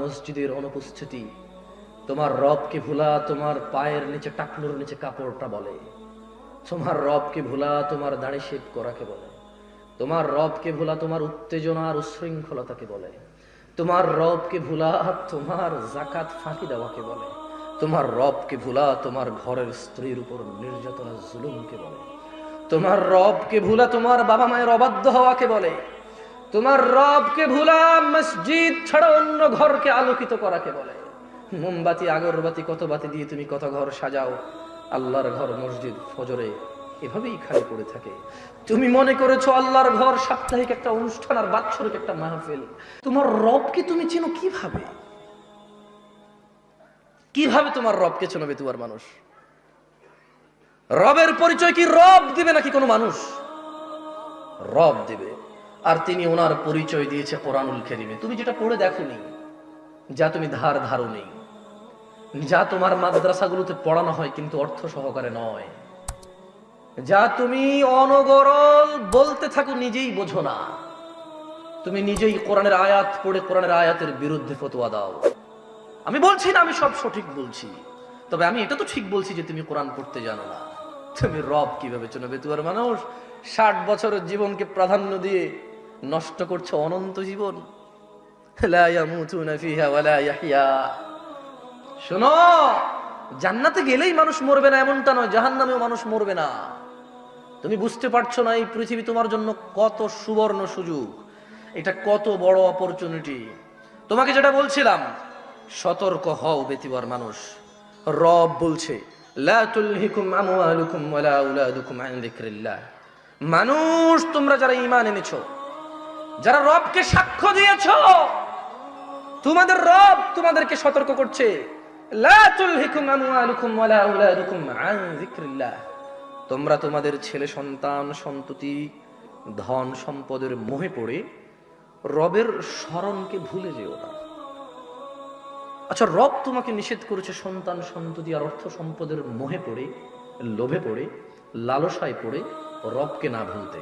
মসজিদের অনুপস্থিতি, তোমার রবকে ভুলা তোমার পায়ের নিচে টাকনুর নিচে কাপড়টা বলে, তোমার রবকে ভুলা তোমার দাড়ি শেভ করাকে বলে, তোমার রবকে ভুলা তোমার উত্তেজনার উশৃঙ্খলতাকে বলে, তোমার রবকে ভুলা তোমার জাকাত ফাঁকি দেওয়াকে বলে, তোমার রবকে ভুলা তোমার ঘরের স্ত্রীর উপর নির্যাতনা জুলুমকে বলে, তোমার রবকে ভুলা তোমার বাবা মায়ের অবাধ্য হওয়াকে বলে, তোমার রবকে ভুলা মসজিদ ছাড়া অন্য ঘরকে আলোকিত করাকে বলে। মোমবাতি আগরবাতি কত বাতি দিয়ে তুমি কত ঘর সাজাও, আল্লাহর ঘর মসজিদ ফজরে এভাবেই খালি পড়ে থাকে। তুমি মনে করেছো আল্লাহর ঘর সাপ্তাহিক একটা অনুষ্ঠান আর বাৎসরিক একটা মাহফিল। তোমার রবকে তুমি চেনো কিভাবে? কিভাবে তোমার রবকে চেনো বেতুয়ার মানুষ? রবের পরিচয় কি রব দিবে নাকি কোনো মানুষ? রব দিবে, আর তিনি ওনার পরিচয় দিয়েছে কোরআনুল কারীমে। তুমি যেটা পড়ে দেখোনি, যা তুমি ধারো নেই, যা তোমার মাদ্রাসাগুলোতে পড়ানো হয় কিন্তু অর্থ সহকারে নয়, যা তুমি অনগরল বলতে থাকো নিজেই বোঝো না, তুমি নিজেই কোরআনের আয়াত পড়ে কোরআনের আয়াতের বিরুদ্ধে ফতোয়া দাও। আমি বলছি না আমি সব সঠিক বলছি, তবে আমি এটা তো ঠিক বলছি যে তুমি কোরআন পড়তে জানো না। তুমি রব কিভাবে চেনো বেতুয়ার মানুষ? 60 বছরের জীবনকে প্রাধান্য দিয়ে নষ্ট করছো অনন্ত জীবন। লা ইয়ামুতুনা ফিহা ওয়ালা ইয়াহইয়া। শোনো, জান্নাতে গেলেই মানুষ মরবে না এমনটা নয়, জাহান্নামেও মানুষ মরবে না। তুমি বুঝতে পারছো না এই পৃথিবী তোমার জন্য কত সুবর্ণ সুযোগ, এটা কত বড় অপরচুনিটি। তোমাকে যেটা বলছিলাম, সতর্ক হও বেতিবার মানুষ। রব বলছে লা তুলহিকুম আমওয়ালুকুম ওয়ালা আওলাদুকুম আন যিকরিল্লাহ। মানুষ, তোমরা যারা ঈমান এনেছো, যারা রবকে সাক্ষ্য দিয়েছো, তোমাদের রব তোমাদেরকে সতর্ক করছে, লা তুলহিকুম আমওয়ালুকুম ওয়ালা আওলাদুকুম আন যিকরিল্লাহ। তোমরা তোমাদের ছেলে সন্তান সন্ততি ধন সম্পদের মোহে পড়ে রবের স্মরণকে ভুলে যেও না। আচ্ছা, রব তোমাকে নিষেধ করেছে সন্তান সন্ততি আর অর্থ সম্পদের মোহে পড়ে, লোভে পড়ে, লালসায় পড়ে রবকে না ভুলতে।